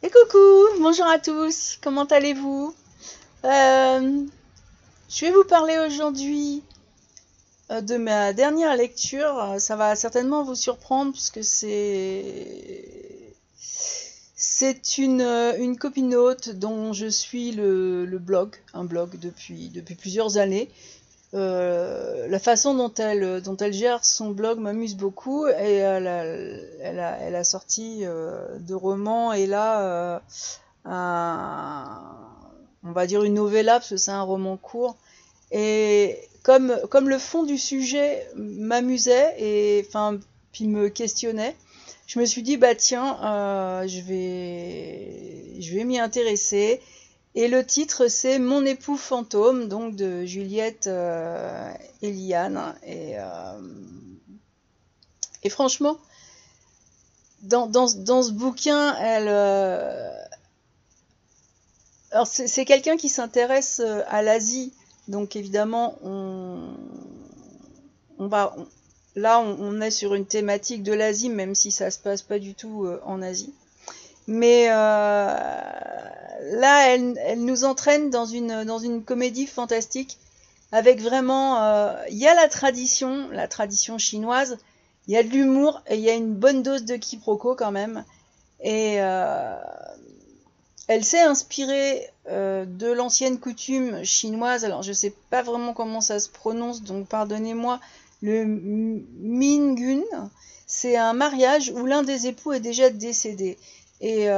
Et coucou, bonjour à tous, comment allez-vous? Je vais vous parler aujourd'hui de ma dernière lecture. Ça va certainement vous surprendre puisque c'est une copinote dont je suis le blog, un blog depuis plusieurs années. La façon dont elle gère son blog m'amuse beaucoup et elle a sorti deux romans et là on va dire une novella parce que c'est un roman court. Et comme le fond du sujet m'amusait et enfin puis me questionnait, je me suis dit bah tiens, je vais m'y intéresser. Et le titre c'est Mon époux fantôme, donc de Juliette Eliane. Et franchement, dans ce bouquin, alors c'est quelqu'un qui s'intéresse à l'Asie, donc évidemment là on est sur une thématique de l'Asie, même si ça se passe pas du tout en Asie. Mais là elle nous entraîne dans une comédie fantastique avec vraiment il y a la tradition chinoise, il y a de l'humour et il y a une bonne dose de quiproquo quand même. Et elle s'est inspirée de l'ancienne coutume chinoise. Alors, je ne sais pas vraiment comment ça se prononce, donc pardonnez-moi. Le Mingun, c'est un mariage où l'un des époux est déjà décédé. Et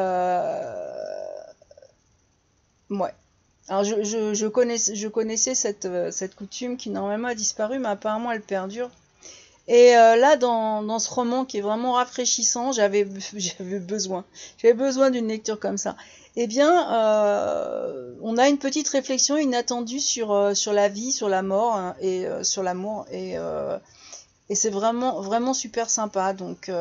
ouais. Alors, je connaissais cette coutume qui normalement a disparu, mais apparemment elle perdure. Et là, dans ce roman qui est vraiment rafraîchissant, j'avais besoin d'une lecture comme ça. Eh bien, on a une petite réflexion inattendue sur la vie, sur la mort hein, et sur l'amour. Et c'est vraiment, vraiment super sympa. Donc,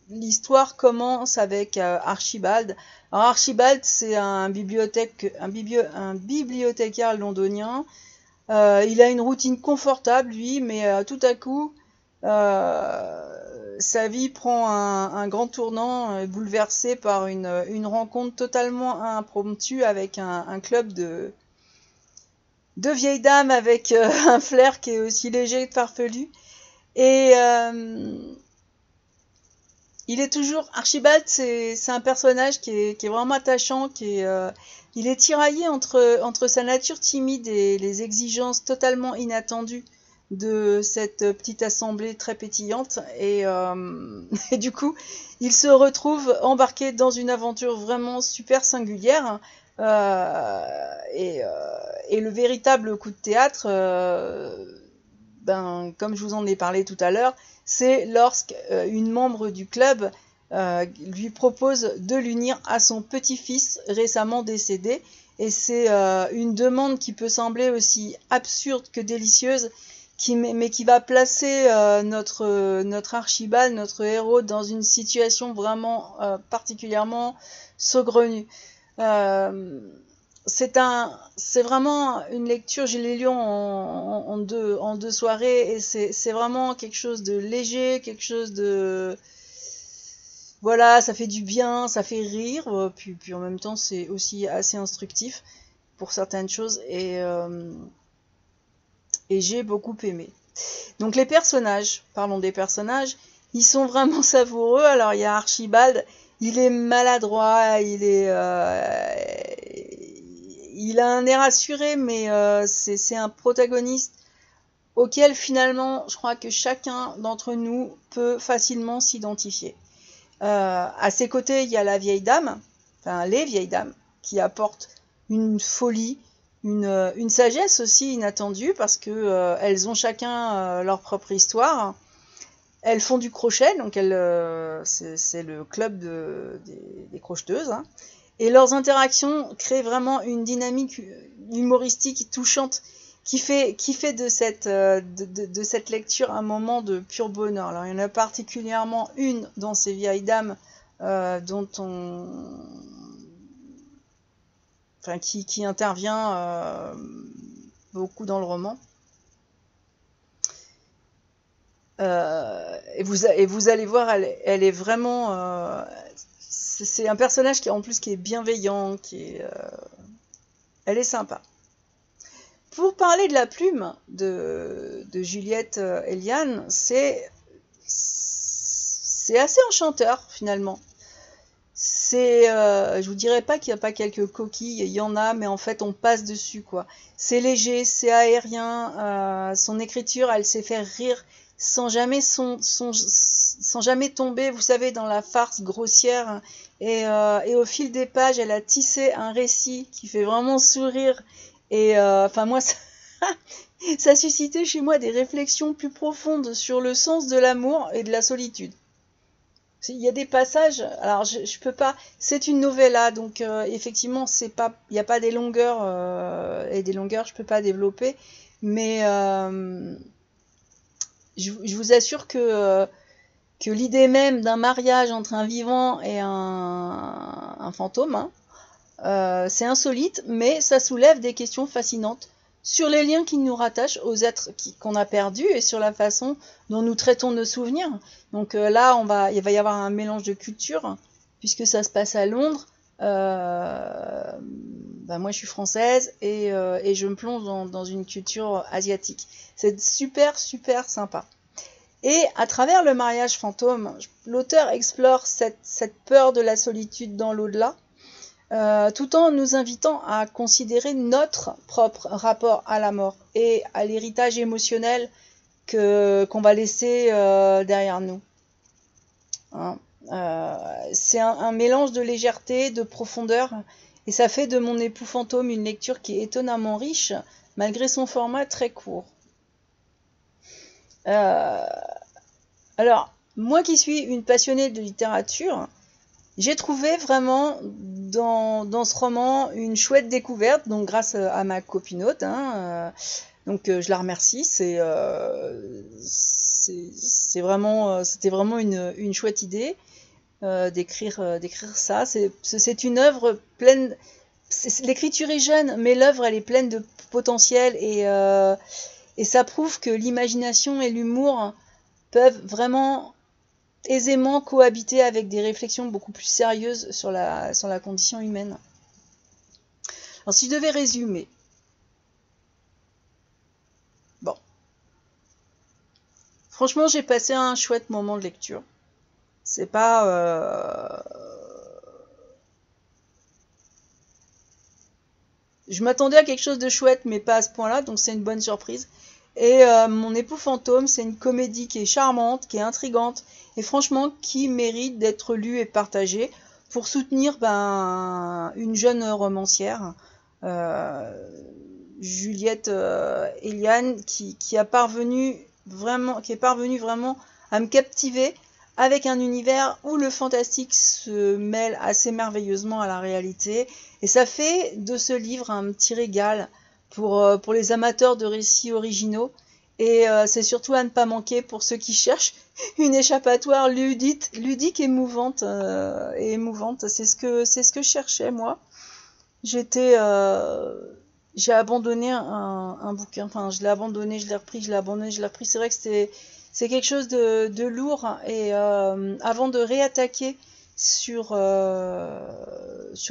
l'histoire commence avec Archibald. Alors, Archibald, c'est un bibliothécaire londonien. Il a une routine confortable, lui, mais tout à coup, sa vie prend un grand tournant, bouleversé par une rencontre totalement impromptue avec un club de vieilles dames avec un flair qui est aussi léger que farfelu. Et il est toujours... Archibald, c'est un personnage qui est vraiment attachant, il est tiraillé entre sa nature timide et les exigences totalement inattendues de cette petite assemblée très pétillante. Et du coup, il se retrouve embarqué dans une aventure vraiment super singulière. Et le véritable coup de théâtre, comme je vous en ai parlé tout à l'heure, c'est lorsqu'une membre du club lui propose de l'unir à son petit-fils récemment décédé. Et c'est une demande qui peut sembler aussi absurde que délicieuse, mais qui va placer notre Archibald, notre héros, dans une situation vraiment particulièrement saugrenue. C'est vraiment une lecture, je l'ai lu en deux soirées, et c'est vraiment quelque chose de léger, quelque chose de... Voilà, ça fait du bien, ça fait rire, puis en même temps c'est aussi assez instructif pour certaines choses, et j'ai beaucoup aimé. Donc les personnages, parlons des personnages, ils sont vraiment savoureux. Alors il y a Archibald, il est maladroit, il a un air assuré, mais c'est un protagoniste auquel finalement je crois que chacun d'entre nous peut facilement s'identifier. À ses côtés, il y a la vieille dame, enfin les vieilles dames, qui apportent une folie, une sagesse aussi inattendue, parce que elles ont chacun leur propre histoire. Elles font du crochet, donc c'est le club des crocheteuses, hein. Et leurs interactions créent vraiment une dynamique humoristique touchante qui fait de cette lecture un moment de pur bonheur. Alors il y en a particulièrement une dans ces vieilles dames qui intervient beaucoup dans le roman. Et vous allez voir, elle est vraiment c'est un personnage qui en plus qui est bienveillant, elle est sympa. Pour parler de la plume de Juliette Eliane, c'est assez enchanteur finalement. Je vous dirais pas qu'il n'y a pas quelques coquilles, il y en a, mais en fait on passe dessus quoi. C'est léger, c'est aérien, son écriture, elle sait faire rire sans jamais sans jamais tomber, vous savez, dans la farce grossière. Et au fil des pages, elle a tissé un récit qui fait vraiment sourire. Et enfin moi, ça a suscité chez moi des réflexions plus profondes sur le sens de l'amour et de la solitude. Il y a des passages, alors je peux pas, c'est une novella, donc effectivement il n'y a pas des longueurs, et des longueurs je peux pas développer, mais je vous assure que l'idée même d'un mariage entre un vivant et un fantôme, hein, c'est insolite, mais ça soulève des questions fascinantes sur les liens qui nous rattachent aux êtres qu'on a perdus et sur la façon dont nous traitons nos souvenirs. Donc là, il va y avoir un mélange de cultures, puisque ça se passe à Londres. Moi, je suis française et je me plonge dans une culture asiatique. C'est super, super sympa. Et à travers le mariage fantôme, l'auteur explore cette peur de la solitude dans l'au-delà, tout en nous invitant à considérer notre propre rapport à la mort et à l'héritage émotionnel qu'on va laisser derrière nous. Hein, c'est un mélange de légèreté, de profondeur, et ça fait de Mon époux fantôme une lecture qui est étonnamment riche, malgré son format très court. Alors, moi qui suis une passionnée de littérature, j'ai trouvé vraiment dans ce roman une chouette découverte, donc grâce à ma copinote, hein, donc je la remercie, c'était vraiment une chouette idée d'écrire ça. C'est une œuvre pleine, l'écriture est jeune, mais l'œuvre elle est pleine de potentiel et ça prouve que l'imagination et l'humour peuvent vraiment aisément cohabiter avec des réflexions beaucoup plus sérieuses sur la condition humaine. Alors si je devais résumer, bon, franchement j'ai passé un chouette moment de lecture. C'est pas... Je m'attendais à quelque chose de chouette, mais pas à ce point-là, donc c'est une bonne surprise. Et Mon époux fantôme, c'est une comédie qui est charmante, qui est intrigante, et franchement qui mérite d'être lue et partagée pour soutenir une jeune romancière, Juliette Eliane, qui est parvenue vraiment à me captiver avec un univers où le fantastique se mêle assez merveilleusement à la réalité. Et ça fait de ce livre un petit régal pour les amateurs de récits originaux. Et c'est surtout à ne pas manquer pour ceux qui cherchent une échappatoire ludique émouvante, et émouvante. C'est ce que je cherchais, moi. J'ai abandonné un bouquin. Enfin, je l'ai abandonné, je l'ai repris, je l'ai abandonné, je l'ai repris. C'est vrai que c'est quelque chose de lourd. Et avant de réattaquer sur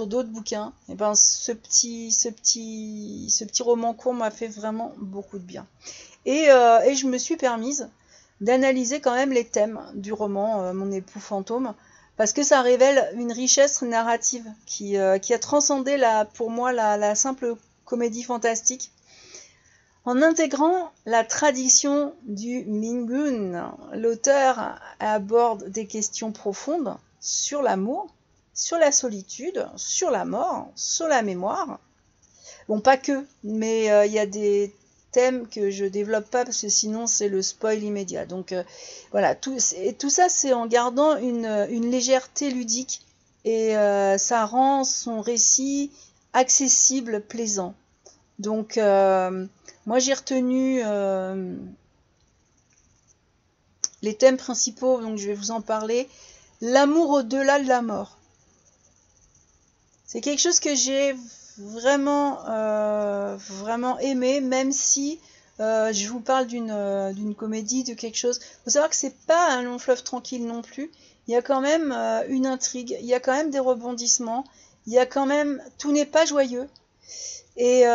d'autres bouquins, et ben ce petit roman court m'a fait vraiment beaucoup de bien. Et je me suis permise d'analyser quand même les thèmes du roman Mon époux fantôme, parce que ça révèle une richesse narrative qui a transcendé pour moi la simple comédie fantastique, en intégrant la tradition du Mingun. L'auteur aborde des questions profondes sur l'amour, sur la solitude, sur la mort, sur la mémoire. Bon, pas que, mais il y a des thèmes que je développe pas parce que sinon c'est le spoil immédiat. Donc voilà, tout ça c'est en gardant une légèreté ludique et ça rend son récit accessible, plaisant. Donc moi j'ai retenu les thèmes principaux, donc je vais vous en parler. L'amour au-delà de la mort. C'est quelque chose que j'ai vraiment aimé, même si je vous parle d'une comédie, de quelque chose. Il faut savoir que c'est pas un long fleuve tranquille non plus. il y a quand même une intrigue, il y a quand même des rebondissements, il y a quand même, tout n'est pas joyeux. Et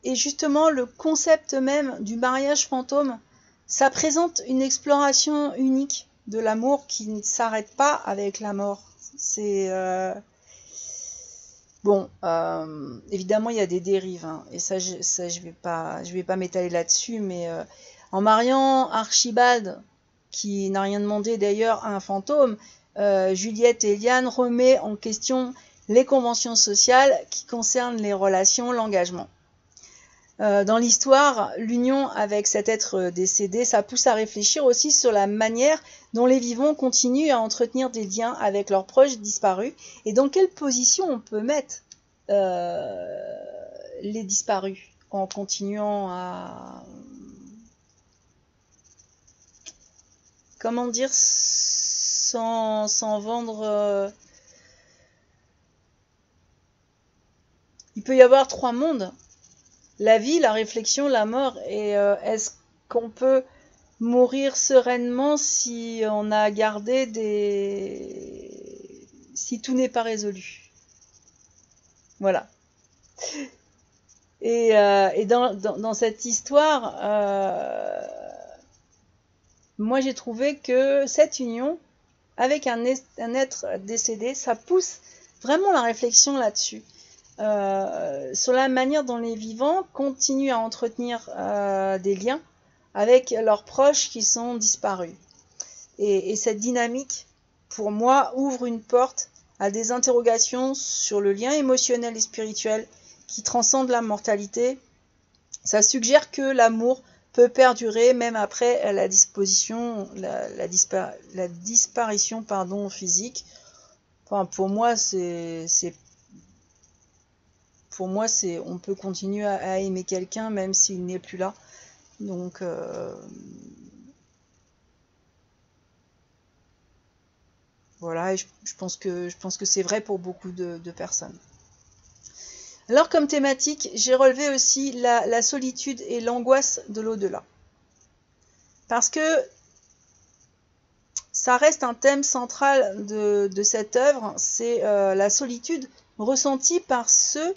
justement, le concept même du mariage fantôme, ça présente une exploration unique de l'amour qui ne s'arrête pas avec la mort. C'est bon, évidemment, il y a des dérives, hein, et ça, je vais pas m'étaler là-dessus, mais en mariant Archibald, qui n'a rien demandé d'ailleurs à un fantôme, Juliette et Eliane remet en question les conventions sociales qui concernent les relations, l'engagement. Dans l'histoire, l'union avec cet être décédé, ça pousse à réfléchir aussi sur la manière dont les vivants continuent à entretenir des liens avec leurs proches disparus et dans quelle position on peut mettre les disparus en continuant à... Comment dire, sans vendre... Il peut y avoir trois mondes. La vie, la réflexion, la mort. Et est-ce qu'on peut mourir sereinement si on a gardé des... si tout n'est pas résolu? Voilà. Et dans cette histoire, moi j'ai trouvé que cette union avec un être décédé, ça pousse vraiment la réflexion là-dessus. Sur la manière dont les vivants continuent à entretenir des liens avec leurs proches qui sont disparus. Et cette dynamique, pour moi, ouvre une porte à des interrogations sur le lien émotionnel et spirituel qui transcende la mortalité. Ça suggère que l'amour peut perdurer même après la disparition physique. Enfin, pour moi, on peut continuer à aimer quelqu'un même s'il n'est plus là. Donc, voilà, et je pense que c'est vrai pour beaucoup de personnes. Alors, comme thématique, j'ai relevé aussi la solitude et l'angoisse de l'au-delà. Parce que ça reste un thème central de cette œuvre, c'est la solitude ressentie par ceux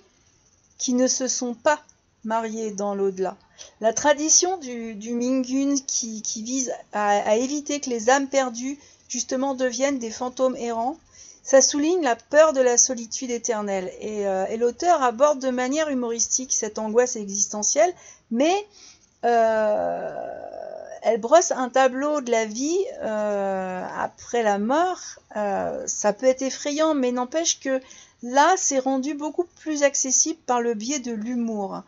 qui ne se sont pas mariés dans l'au-delà. La tradition du Mingyun qui vise à éviter que les âmes perdues justement deviennent des fantômes errants, ça souligne la peur de la solitude éternelle. Et l'auteur aborde de manière humoristique cette angoisse existentielle, mais elle brosse un tableau de la vie après la mort. Ça peut être effrayant, mais n'empêche que là, c'est rendu beaucoup plus accessible par le biais de l'humour.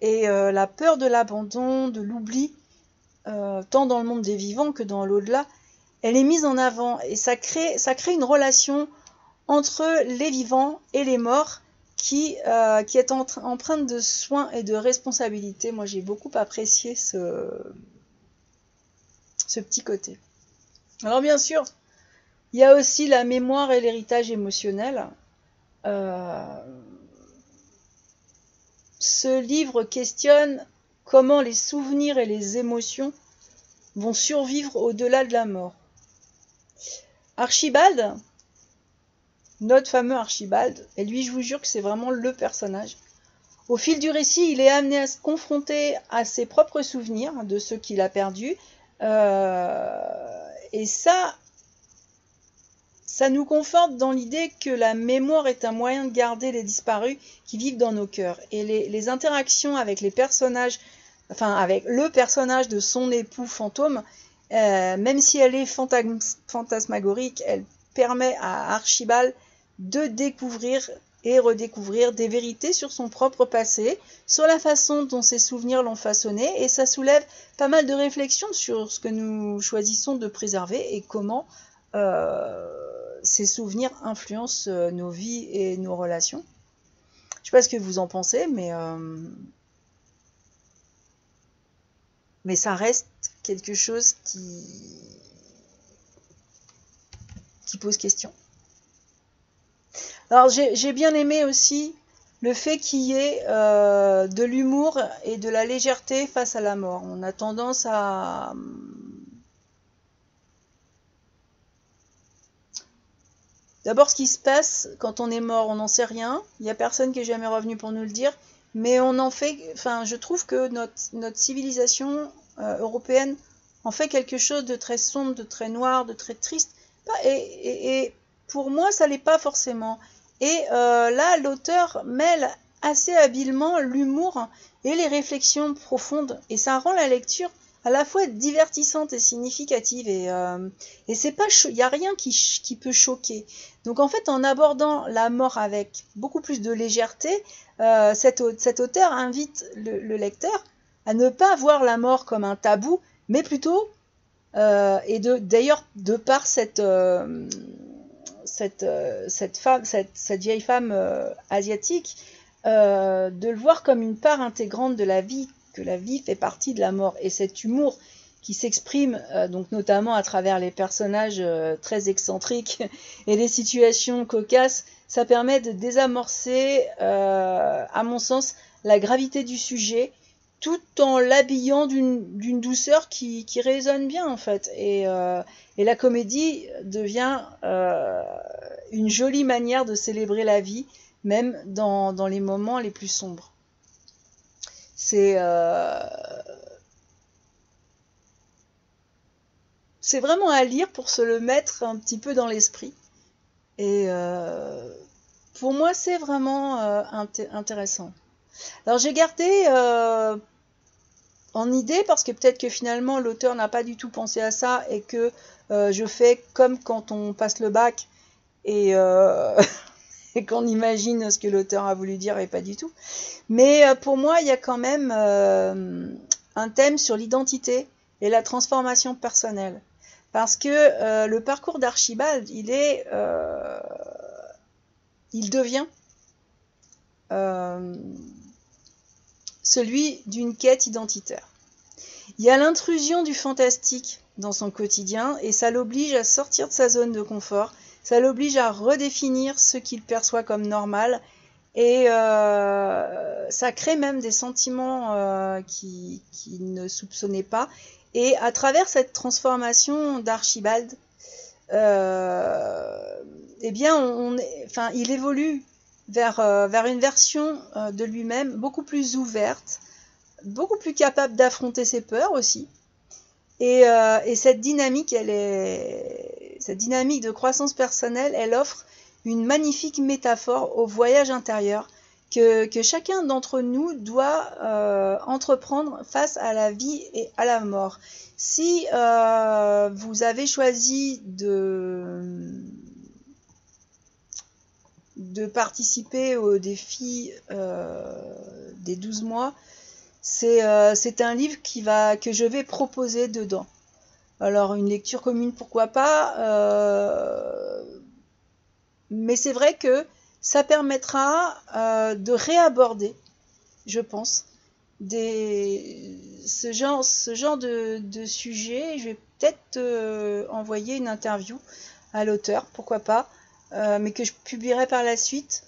Et la peur de l'abandon, de l'oubli, tant dans le monde des vivants que dans l'au-delà, elle est mise en avant. Et ça crée une relation entre les vivants et les morts qui est empreinte de soin et de responsabilité. Moi, j'ai beaucoup apprécié ce petit côté. Alors, bien sûr, il y a aussi la mémoire et l'héritage émotionnel. Ce livre questionne comment les souvenirs et les émotions vont survivre au-delà de la mort. Archibald, notre fameux Archibald, et lui je vous jure que c'est vraiment le personnage. Au fil du récit, il est amené à se confronter à ses propres souvenirs de ceux qu'il a perdus. Et ça nous conforte dans l'idée que la mémoire est un moyen de garder les disparus qui vivent dans nos cœurs. Et les interactions avec les personnages, enfin avec le personnage de son époux fantôme, même si elle est fantasmagorique, elle permet à Archibald de découvrir et redécouvrir des vérités sur son propre passé, sur la façon dont ses souvenirs l'ont façonné, et ça soulève pas mal de réflexions sur ce que nous choisissons de préserver et comment ces souvenirs influencent nos vies et nos relations. Je ne sais pas ce que vous en pensez, mais ça reste quelque chose qui pose question. Alors j'ai bien aimé aussi le fait qu'il y ait de l'humour et de la légèreté face à la mort. On a tendance à D'abord, ce qui se passe quand on est mort, on n'en sait rien. Il n'y a personne qui est jamais revenu pour nous le dire. Mais on en fait, enfin, je trouve que notre civilisation européenne en fait quelque chose de très sombre, de très noir, de très triste. Et pour moi, ça l'est pas forcément. Et là, l'auteur mêle assez habilement l'humour et les réflexions profondes. Et ça rend la lecture à la fois divertissante et significative. Et c'est pas, il n'y a rien qui peut choquer. Donc en fait, en abordant la mort avec beaucoup plus de légèreté, cet auteur invite le lecteur à ne pas voir la mort comme un tabou, mais plutôt, et d'ailleurs, de par cette vieille femme asiatique, de le voir comme une part intégrante de la vie, que la vie fait partie de la mort. Et cet humour qui s'exprime donc notamment à travers les personnages très excentriques et les situations cocasses, ça permet de désamorcer, à mon sens, la gravité du sujet, tout en l'habillant d'une douceur qui résonne bien en fait. Et la comédie devient une jolie manière de célébrer la vie, même dans les moments les plus sombres. C'est vraiment à lire pour se le mettre un petit peu dans l'esprit. Et pour moi, c'est vraiment intéressant. Alors j'ai gardé en idée, parce que peut-être que finalement l'auteur n'a pas du tout pensé à ça et que je fais comme quand on passe le bac et, et qu'on imagine ce que l'auteur a voulu dire et pas du tout. Mais pour moi, il y a quand même un thème sur l'identité et la transformation personnelle. Parce que le parcours d'Archibald, il devient celui d'une quête identitaire. Il y a l'intrusion du fantastique dans son quotidien et ça l'oblige à sortir de sa zone de confort, ça l'oblige à redéfinir ce qu'il perçoit comme normal et ça crée même des sentiments qu'il ne soupçonnait pas. Et à travers cette transformation d'Archibald, eh bien, il évolue vers une version de lui-même beaucoup plus ouverte, beaucoup plus capable d'affronter ses peurs aussi. Et cette dynamique, cette dynamique de croissance personnelle, elle offre une magnifique métaphore au voyage intérieur que chacun d'entre nous doit entreprendre face à la vie et à la mort. Si vous avez choisi de participer au défi des 12 mois, c'est un livre que je vais proposer dedans. Alors une lecture commune, pourquoi pas, mais c'est vrai que ça permettra de réaborder, je pense, ce genre de sujet. Je vais peut-être envoyer une interview à l'auteur, pourquoi pas, mais que je publierai par la suite,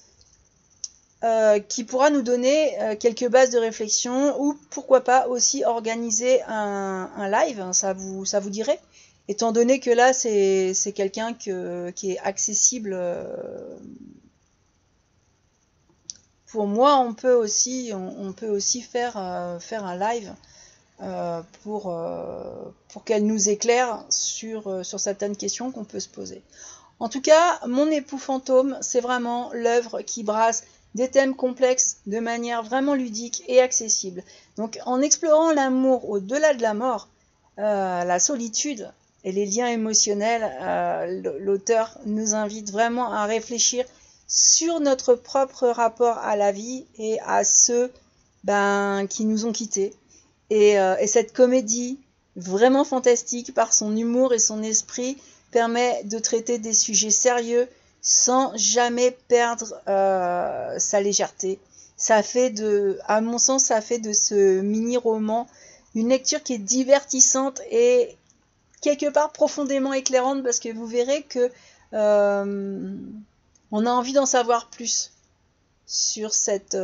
qui pourra nous donner quelques bases de réflexion, ou pourquoi pas aussi organiser un live, hein, ça vous dirait, étant donné que là c'est quelqu'un qui est accessible. Pour moi, on peut aussi faire un live pour qu'elle nous éclaire sur certaines questions qu'on peut se poser. En tout cas, Mon époux fantôme, c'est vraiment l'œuvre qui brasse des thèmes complexes de manière vraiment ludique et accessible. Donc en explorant l'amour au-delà de la mort, la solitude et les liens émotionnels, l'auteur nous invite vraiment à réfléchir sur notre propre rapport à la vie et à ceux qui nous ont quittés. Et cette comédie vraiment fantastique par son humour et son esprit permet de traiter des sujets sérieux sans jamais perdre sa légèreté. À mon sens, ça fait de ce mini-roman une lecture qui est divertissante et quelque part profondément éclairante, parce que vous verrez que on a envie d'en savoir plus sur cette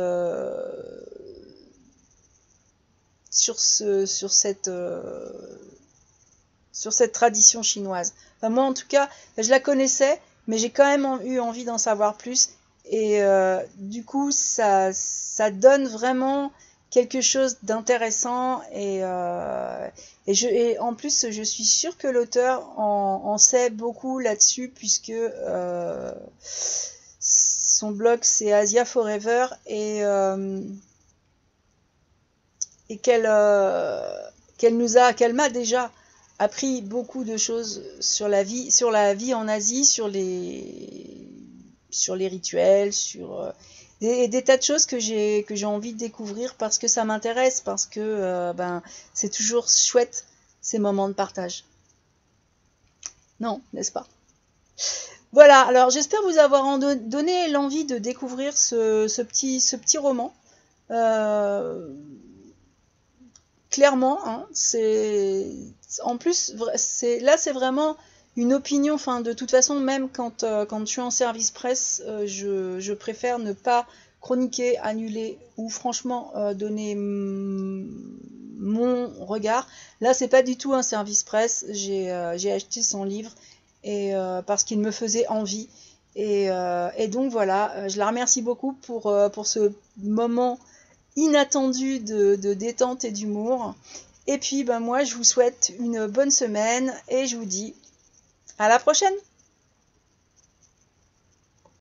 tradition chinoise. Enfin, moi en tout cas, je la connaissais, mais j'ai quand même eu envie d'en savoir plus. Et du coup, ça donne vraiment quelque chose d'intéressant. Et en plus, je suis sûre que l'auteur en sait beaucoup là-dessus, puisque son blog c'est Asia Forever, et qu'elle m'a déjà appris beaucoup de choses sur la vie en Asie, sur les rituels, sur des tas de choses que j'ai envie de découvrir parce que ça m'intéresse, parce que c'est toujours chouette ces moments de partage. Non, n'est-ce pas? Voilà, alors j'espère vous avoir donné l'envie de découvrir ce petit roman. Clairement, hein, en plus, c'est vraiment une opinion. Enfin, de toute façon, même quand je suis en service presse, je préfère ne pas chroniquer, annuler ou franchement donner mon regard. Là, c'est pas du tout un service presse. J'ai acheté son livre et parce qu'il me faisait envie. Et donc voilà, je la remercie beaucoup pour ce moment inattendu de détente et d'humour. Et puis moi je vous souhaite une bonne semaine et je vous dis à la prochaine.